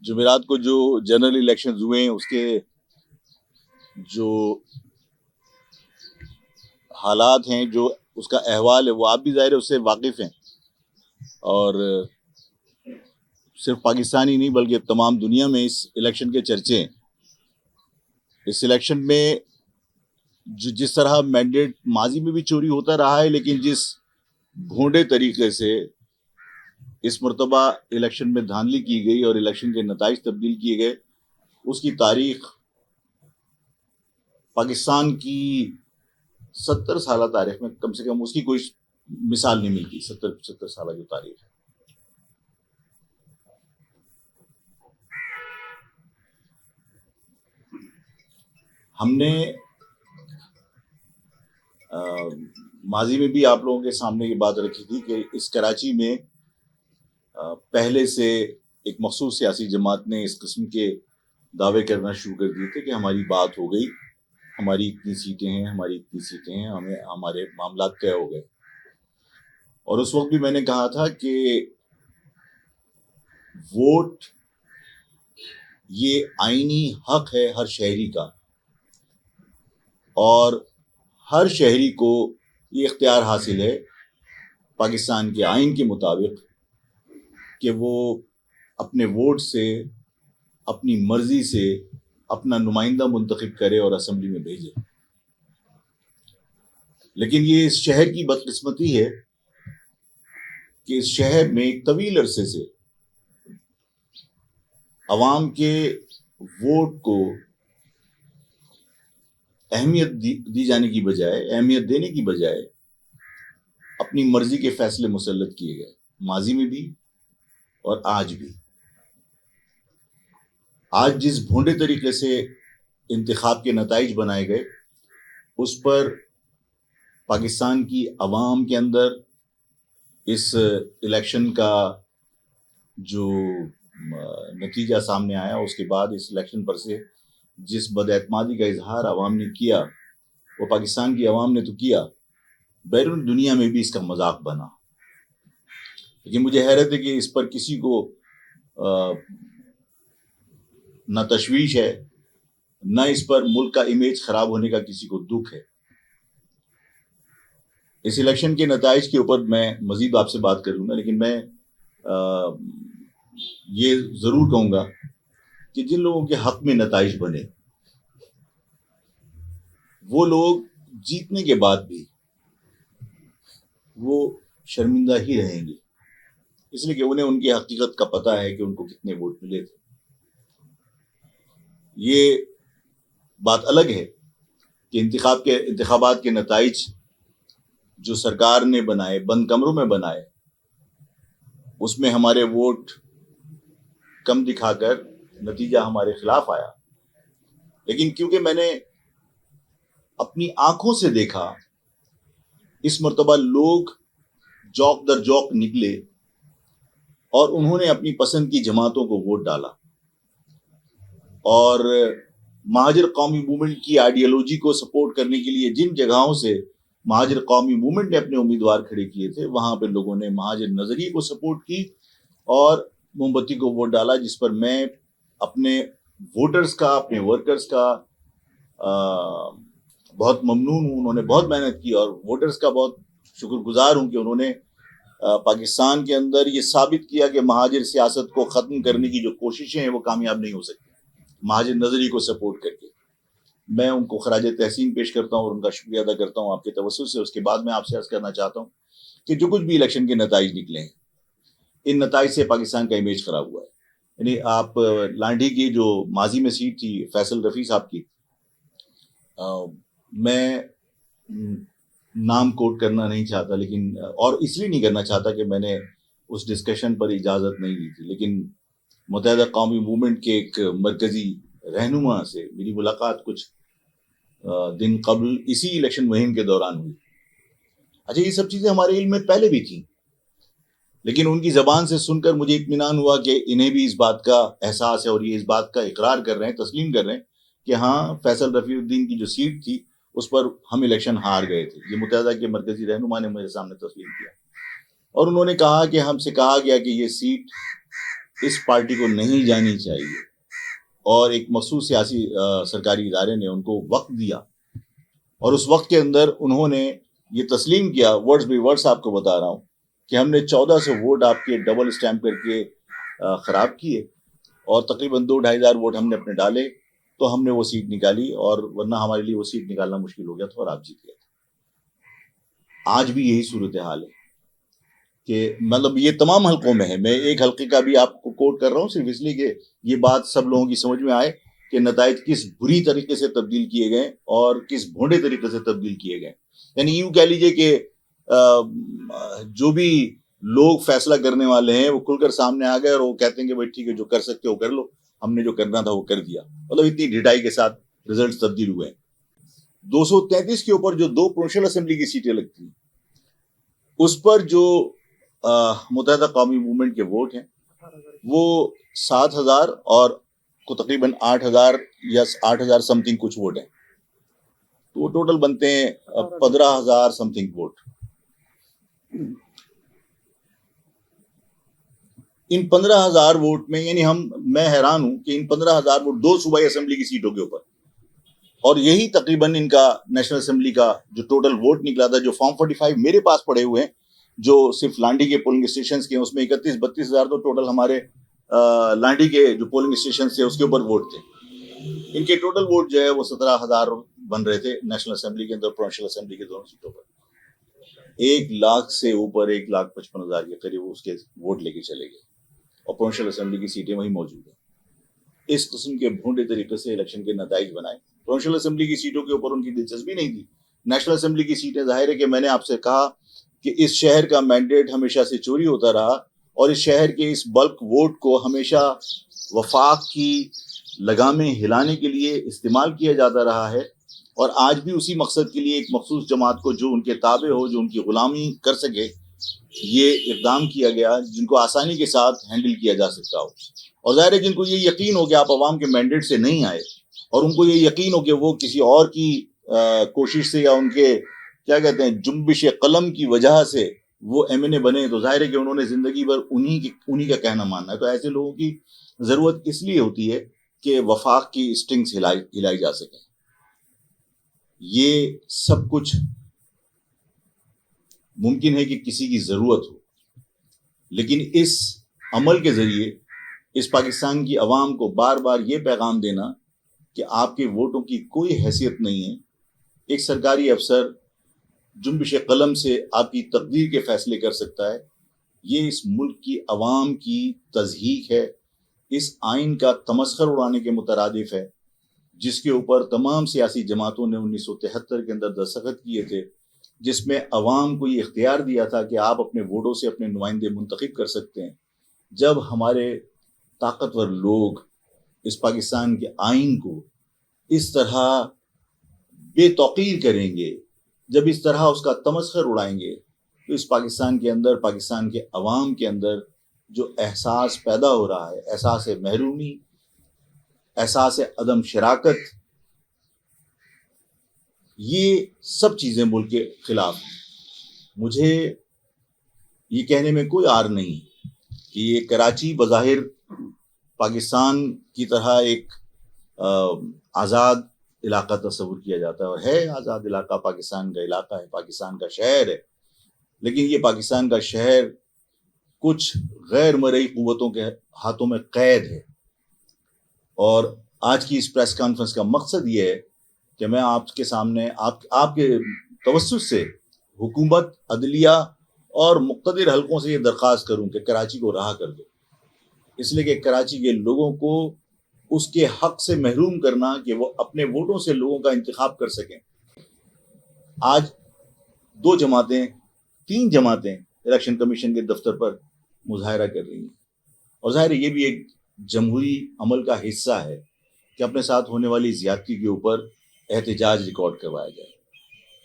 جمعرات کو جو جنرل الیکشنز ہوئے ہیں اس کے جو حالات ہیں، جو اس کا احوال ہے، وہ آپ بھی ظاہر ہے اس سے واقف ہیں، اور صرف پاکستانی نہیں بلکہ تمام دنیا میں اس الیکشن کے چرچے ہیں۔ اس الیکشن میں جس طرح مینڈیٹ ماضی میں بھی چوری ہوتا رہا ہے، لیکن جس بھونڈے طریقے سے اس مرتبہ الیکشن میں دھاندلی کی گئی اور الیکشن کے نتائج تبدیل کیے گئے، اس کی تاریخ پاکستان کی 70 سالہ تاریخ میں کم سے کم اس کی کوئی مثال نہیں ملتی۔ 70 سالہ جو تاریخ ہے، ہم نے ماضی میں بھی آپ لوگوں کے سامنے یہ بات رکھی تھی کہ اس کراچی میں پہلے سے ایک مخصوص سیاسی جماعت نے اس قسم کے دعوے کرنا شروع کر دیے تھے کہ ہماری بات ہو گئی، ہماری اتنی سیٹیں ہیں، ہماری اتنی سیٹیں ہیں، ہمارے معاملات طے ہو گئے۔ اور اس وقت بھی میں نے کہا تھا کہ ووٹ یہ آئینی حق ہے ہر شہری کا، اور ہر شہری کو یہ اختیار حاصل ہے پاکستان کے آئین کے مطابق کہ وہ اپنے ووٹ سے، اپنی مرضی سے اپنا نمائندہ منتخب کرے اور اسمبلی میں بھیجے۔ لیکن یہ اس شہر کی بدقسمتی ہے کہ اس شہر میں ایک طویل عرصے سے عوام کے ووٹ کو اہمیت دی جانے کی بجائے، اہمیت دینے کی بجائے اپنی مرضی کے فیصلے مسلط کیے گئے، ماضی میں بھی اور آج بھی۔ آج جس بھونڈے طریقے سے انتخاب کے نتائج بنائے گئے، اس پر پاکستان کی عوام کے اندر اس الیکشن کا جو نتیجہ سامنے آیا، اس کے بعد اس الیکشن پر سے جس بد اعتمادی کا اظہار عوام نے کیا، وہ پاکستان کی عوام نے تو کیا، بیرون دنیا میں بھی اس کا مذاق بنا۔ لیکن مجھے حیرت ہے کہ اس پر کسی کو نہ تشویش ہے، نہ اس پر ملک کا امیج خراب ہونے کا کسی کو دکھ ہے۔ اس الیکشن کے نتائج کے اوپر میں مزید آپ سے بات کروں گا، لیکن میں یہ ضرور کہوں گا کہ جن لوگوں کے حق میں نتائج بنے، وہ لوگ جیتنے کے بعد بھی وہ شرمندہ ہی رہیں گے، اس لیے کہ انہیں ان کی حقیقت کا پتہ ہے کہ ان کو کتنے ووٹ ملے تھے۔ یہ بات الگ ہے کہ انتخابات کے نتائج جو سرکار نے بنائے، بند کمروں میں بنائے، اس میں ہمارے ووٹ کم دکھا کر نتیجہ ہمارے خلاف آیا۔ لیکن کیونکہ میں نے اپنی آنکھوں سے دیکھا، اس مرتبہ لوگ جوق در جوق نکلے اور انہوں نے اپنی پسند کی جماعتوں کو ووٹ ڈالا، اور مہاجر قومی موومنٹ کی آئیڈیالوجی کو سپورٹ کرنے کے لیے جن جگہوں سے مہاجر قومی موومنٹ نے اپنے امیدوار کھڑے کیے تھے، وہاں پہ لوگوں نے مہاجر نظریے کو سپورٹ کی اور موم بتی کو ووٹ ڈالا، جس پر میں اپنے ووٹرز کا، اپنے ورکرز کا بہت ممنون ہوں۔ انہوں نے بہت محنت کی، اور ووٹرز کا بہت شکر گزار ہوں کہ انہوں نے پاکستان کے اندر یہ ثابت کیا کہ مہاجر سیاست کو ختم کرنے کی جو کوششیں ہیں وہ کامیاب نہیں ہو سکتی مہاجر نظری کو سپورٹ کر کے۔ میں ان کو خراج تحسین پیش کرتا ہوں اور ان کا شکریہ ادا کرتا ہوں آپ کے توسط سے۔ اس کے بعد میں آپ سے عرض کرنا چاہتا ہوں کہ جو کچھ بھی الیکشن کے نتائج نکلے ہیں، ان نتائج سے پاکستان کا امیج خراب ہوا ہے۔ یعنی آپ لانڈھی کی جو ماضی میں سیٹ تھی فیصل رفیع صاحب کی، میں نام کوٹ کرنا نہیں چاہتا، لیکن اور اس لیے نہیں کرنا چاہتا کہ میں نے اس ڈسکشن پر اجازت نہیں لی تھی، لیکن متحدہ قومی موومنٹ کے ایک مرکزی رہنما سے میری ملاقات کچھ دن قبل اسی الیکشن مہم کے دوران ہوئی۔ اچھا، یہ سب چیزیں ہمارے علم میں پہلے بھی تھیں، لیکن ان کی زبان سے سن کر مجھے اطمینان ہوا کہ انہیں بھی اس بات کا احساس ہے اور یہ اس بات کا اقرار کر رہے ہیں، تسلیم کر رہے ہیں کہ ہاں، فیصل رفیع الدین کی جو سیٹ تھی اس پر ہم الیکشن ہار گئے تھے۔ یہ متحدہ کے مرکزی رہنما نے میرے سامنے تسلیم کیا، اور انہوں نے کہا کہ ہم سے کہا گیا کہ یہ سیٹ اس پارٹی کو نہیں جانی چاہیے، اور ایک مخصوص سیاسی سرکاری ادارے نے ان کو وقت دیا، اور اس وقت کے اندر انہوں نے یہ تسلیم کیا، ورڈز بائی ورڈز آپ کو بتا رہا ہوں، کہ ہم نے 1400 ووٹ آپ کے ڈبل اسٹیمپ کر کے خراب کیے، اور تقریباً 2-2.5 ہزار ووٹ ہم نے اپنے ڈالے، تو ہم نے وہ سیٹ نکالی، اور ورنہ ہمارے لیے وہ سیٹ نکالنا مشکل ہو گیا تھا اور آپ جیت گئے تھے۔ آج بھی یہی صورتحال ہے کہ مطلب یہ تمام حلقوں میں ہے، میں ایک حلقے کا بھی آپ کو کوٹ کر رہا ہوں صرف اس لیے کہ یہ بات سب لوگوں کی سمجھ میں آئے کہ نتائج کس بری طریقے سے تبدیل کیے گئے اور کس بھونڈے طریقے سے تبدیل کیے گئے۔ یعنی یوں کہہ لیجئے کہ جو بھی لوگ فیصلہ کرنے والے ہیں وہ کھل کر سامنے آ گئے اور وہ کہتے ہیں کہ بھائی ٹھیک ہے، جو کر سکتے ہو کر لو، ہم نے جو کرنا تھا وہ کر دیا، مطلب اتنی ڈھٹائی کے ساتھ رزلٹس تبدیل ہوئے۔ 233 کے اوپر جو 2 پروونشل اسمبلی کی سیٹیں لگتی ہیں، اس پر جو متحدہ قومی موومنٹ کے ووٹ ہیں وہ 7,000 اور کو تقریباً 8,000 یا 8,000 سم تھنگ کچھ ووٹ ہیں، تو وہ ٹوٹل بنتے ہیں 15,000 سم تھنگ ووٹ۔ ان 15,000 ووٹ میں یعنی میں حیران ہوں کہ ان 15,000 ووٹ 2 صوبائی اسمبلی کی سیٹوں کے اوپر، اور یہی تقریباً ان کا نیشنل اسمبلی کا جو ٹوٹل ووٹ نکلا تھا، جو فارم 45 میرے پاس پڑے ہوئے ہیں جو صرف لانڈی کے پولنگ اسٹیشنز کے ہیں، اس میں 31-32 ہزار تو ٹوٹل ہمارے لانڈی کے جو پولنگ اسٹیشنز تھے اس کے اوپر ووٹ تھے۔ ان کے ٹوٹل ووٹ جو ہے وہ 17,000 بن رہے تھے نیشنل اسمبلی کے اندر، پروونشل اسمبلی کے دونوں سیٹوں پر۔ 1 لاکھ سے اوپر 1,55,000 کے قریب اس کے ووٹ لے کے چلے گئے، اور پروونشل اسمبلی کی سیٹیں وہی موجود ہیں۔ اس قسم کے بھونڈے طریقے سے الیکشن کے نتائج بنائے۔ پروونشل اسمبلی کی سیٹوں کے اوپر ان کی دلچسپی نہیں تھی۔ نیشنل اسمبلی کی سیٹیں ظاہر ہے کہ میں نے آپ سے کہا کہ اس شہر کا مینڈیٹ ہمیشہ سے چوری ہوتا رہا، اور اس شہر کے اس بلک ووٹ کو ہمیشہ وفاق کی لگامیں ہلانے کے لیے استعمال کیا جاتا رہا ہے، اور آج بھی اسی مقصد کے لیے ایک مخصوص جماعت کو جو ان کے تابع ہو، جو ان کی غلامی کر سکے، یہ اقدام کیا گیا جن کو آسانی کے ساتھ ہینڈل کیا جا سکتا ہو۔ اور ظاہر ہے جن کو یہ یقین ہو کہ آپ عوام کے مینڈیٹ سے نہیں آئے، اور ان کو یہ یقین ہو کہ وہ کسی اور کی کوشش سے یا ان کے کیا کہتے ہیں جنبش قلم کی وجہ سے وہ ایم این اے بنے، تو ظاہر ہے کہ انہوں نے زندگی بھر انہی کا کہنا ماننا ہے۔ تو ایسے لوگوں کی ضرورت اس لیے ہوتی ہے کہ وفاق کی اسٹنگز ہلائی جا سکیں۔ یہ سب کچھ ممکن ہے کہ کسی کی ضرورت ہو، لیکن اس عمل کے ذریعے اس پاکستان کی عوام کو بار بار یہ پیغام دینا کہ آپ کے ووٹوں کی کوئی حیثیت نہیں ہے، ایک سرکاری افسر جنبش قلم سے آپ کی تقدیر کے فیصلے کر سکتا ہے، یہ اس ملک کی عوام کی تضحیک ہے، اس آئین کا تمسخر اڑانے کے مترادف ہے، جس کے اوپر تمام سیاسی جماعتوں نے 1973 کے اندر دستخط کیے تھے، جس میں عوام کو یہ اختیار دیا تھا کہ آپ اپنے ووٹوں سے اپنے نمائندے منتخب کر سکتے ہیں۔ جب ہمارے طاقتور لوگ اس پاکستان کے آئین کو اس طرح بے توقیر کریں گے، جب اس طرح اس کا تمسخر اڑائیں گے، تو اس پاکستان کے اندر، پاکستان کے عوام کے اندر جو احساس پیدا ہو رہا ہے، احساس محرومی، احساس عدم شراکت، یہ سب چیزیں ملک کے خلاف ہیں۔ مجھے یہ کہنے میں کوئی عار نہیں کہ یہ کراچی بظاہر پاکستان کی طرح ایک آزاد علاقہ تصور کیا جاتا ہے، اور ہے آزاد علاقہ، پاکستان کا علاقہ ہے، پاکستان کا شہر ہے، لیکن یہ پاکستان کا شہر کچھ غیر مرئی قوتوں کے ہاتھوں میں قید ہے۔ اور آج کی اس پریس کانفرنس کا مقصد یہ ہے کہ میں آپ کے سامنے آپ کے توسط سے حکومت، عدلیہ اور مقتدر حلقوں سے یہ درخواست کروں کہ کراچی کو رہا کر دو، اس لیے کہ کراچی کے لوگوں کو اس کے حق سے محروم کرنا کہ وہ اپنے ووٹوں سے لوگوں کا انتخاب کر سکیں۔ آج 2 جماعتیں 3 جماعتیں الیکشن کمیشن کے دفتر پر مظاہرہ کر رہی ہیں، اور ظاہر یہ بھی ایک جمہوری عمل کا حصہ ہے کہ اپنے ساتھ ہونے والی زیادتی کے اوپر احتجاج ریکارڈ کروایا جائے۔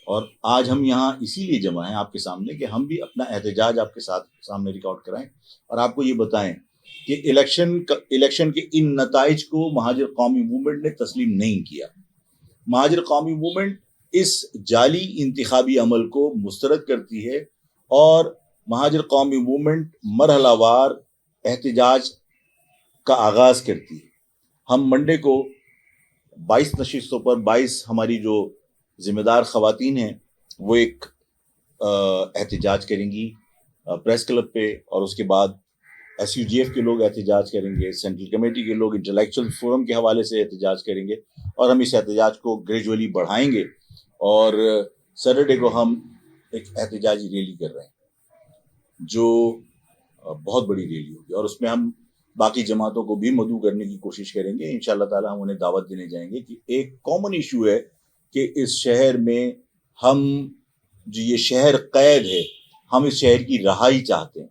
اور آج ہم یہاں اسی لیے جمع ہیں آپ کے سامنے کہ ہم بھی اپنا احتجاج آپ کے سامنے ریکارڈ کرائیں، اور آپ کو یہ بتائیں کہ الیکشن کے ان نتائج کو مہاجر قومی موومنٹ نے تسلیم نہیں کیا۔ مہاجر قومی موومنٹ اس جعلی انتخابی عمل کو مسترد کرتی ہے، اور مہاجر قومی موومنٹ مرحلہ وار احتجاج کا آغاز کرتی ہے. ہم منڈے کو 22 نشستوں پر 22 ہماری جو ذمہ دار خواتین ہیں وہ ایک احتجاج کریں گی پریس کلب پہ, اور اس کے بعد ایس یو جی ایف کے لوگ احتجاج کریں گے, سینٹرل کمیٹی کے لوگ انٹلیکچوئل فورم کے حوالے سے احتجاج کریں گے, اور ہم اس احتجاج کو گریجولی بڑھائیں گے. اور سیٹرڈے کو ہم ایک احتجاجی ریلی کر رہے ہیں جو بہت بڑی ریلی ہوگی, اور اس میں ہم باقی جماعتوں کو بھی مدعو کرنے کی کوشش کریں گے. انشاءاللہ تعالی ہم انہیں دعوت دینے جائیں گے کہ ایک کامن ایشو ہے کہ اس شہر میں ہم جو یہ شہر قید ہے, ہم اس شہر کی رہائی چاہتے ہیں.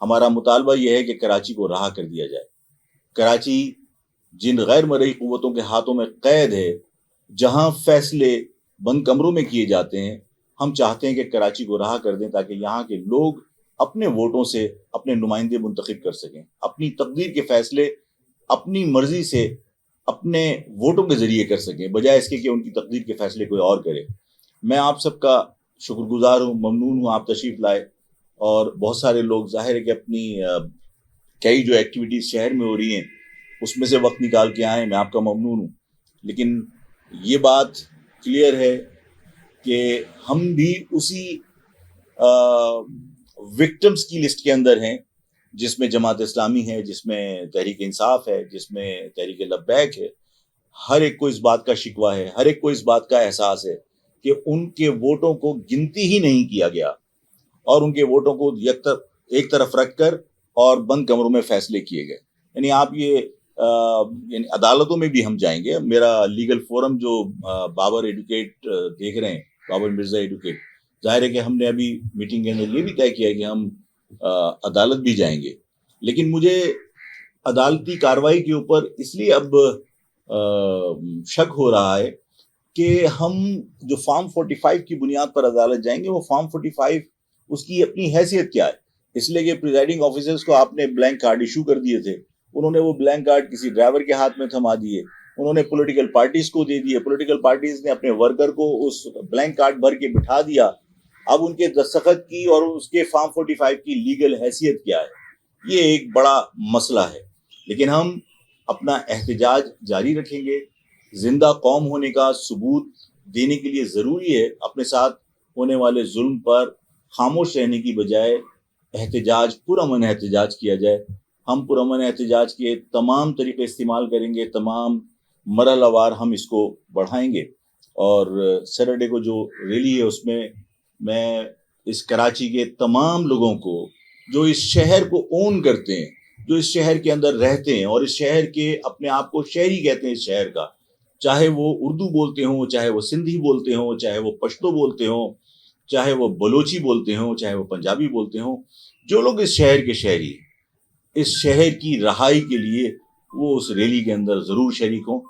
ہمارا مطالبہ یہ ہے کہ کراچی کو رہا کر دیا جائے. کراچی جن غیر مرئی قوتوں کے ہاتھوں میں قید ہے, جہاں فیصلے بند کمروں میں کیے جاتے ہیں, ہم چاہتے ہیں کہ کراچی کو رہا کر دیں تاکہ یہاں کے لوگ اپنے ووٹوں سے اپنے نمائندے منتخب کر سکیں, اپنی تقدیر کے فیصلے اپنی مرضی سے اپنے ووٹوں کے ذریعے کر سکیں, بجائے اس کے کہ ان کی تقدیر کے فیصلے کوئی اور کرے. میں آپ سب کا شکر گزار ہوں, ممنون ہوں آپ تشریف لائے, اور بہت سارے لوگ ظاہر ہے کہ اپنی کئی جو ایکٹیویٹیز شہر میں ہو رہی ہیں اس میں سے وقت نکال کے آئیں, میں آپ کا ممنون ہوں. لیکن یہ بات کلیئر ہے کہ ہم بھی اسی وکٹمز کی لسٹ کے اندر ہیں جس میں جماعت اسلامی ہے, جس میں تحریک انصاف ہے, جس میں تحریک لبیک ہے. ہر ایک کو اس بات کا شکوہ ہے, ہر ایک کو اس بات کا احساس ہے کہ ان کے ووٹوں کو گنتی ہی نہیں کیا گیا, اور ان کے ووٹوں کو ایک طرف رکھ کر اور بند کمروں میں فیصلے کیے گئے. یعنی آپ یہ یعنی عدالتوں میں بھی ہم جائیں گے. میرا لیگل فورم جو بابر ایڈوکیٹ دیکھ رہے ہیں, بابر مرزا ایڈوکیٹ, ظاہر ہے کہ ہم نے ابھی میٹنگ کے اندر یہ بھی طے کیا ہے کہ ہم عدالت بھی جائیں گے. لیکن مجھے عدالتی کارروائی کے اوپر اس لیے اب شک ہو رہا ہے کہ ہم جو فارم 45 کی بنیاد پر عدالت جائیں گے, وہ فارم 45 اس کی اپنی حیثیت کیا ہے؟ اس لیے کہ پریزائڈنگ آفیسرز کو آپ نے بلینک کارڈ ایشو کر دیے تھے, انہوں نے وہ بلینک کارڈ کسی ڈرائیور کے ہاتھ میں تھما دیے, انہوں نے پولیٹیکل پارٹیز کو دے دیے, پولیٹیکل پارٹیز نے اپنے ورکر کو اس بلینک کارڈ بھر کے بٹھا دیا. اب ان کے دستخط کی اور اس کے فارم 45 کی لیگل حیثیت کیا ہے؟ یہ ایک بڑا مسئلہ ہے. لیکن ہم اپنا احتجاج جاری رکھیں گے. زندہ قوم ہونے کا ثبوت دینے کے لیے ضروری ہے اپنے ساتھ ہونے والے ظلم پر خاموش رہنے کی بجائے احتجاج, پرامن احتجاج کیا جائے. ہم پرامن احتجاج کے تمام طریقے استعمال کریں گے, تمام مرحلہ وار ہم اس کو بڑھائیں گے. اور سیٹرڈے کو جو ریلی ہے اس میں اس کراچی کے تمام لوگوں کو جو اس شہر کو اون کرتے ہیں, جو اس شہر کے اندر رہتے ہیں اور اس شہر کے اپنے آپ کو شہری کہتے ہیں اس شہر کا, چاہے وہ اردو بولتے ہوں, چاہے وہ سندھی بولتے ہوں, چاہے وہ پشتو بولتے ہوں, چاہے وہ بلوچی بولتے ہوں, چاہے وہ پنجابی بولتے ہوں, جو لوگ اس شہر کے شہری, اس شہر کی رہائی کے لیے وہ اس ریلی کے اندر ضرور شریک ہوں.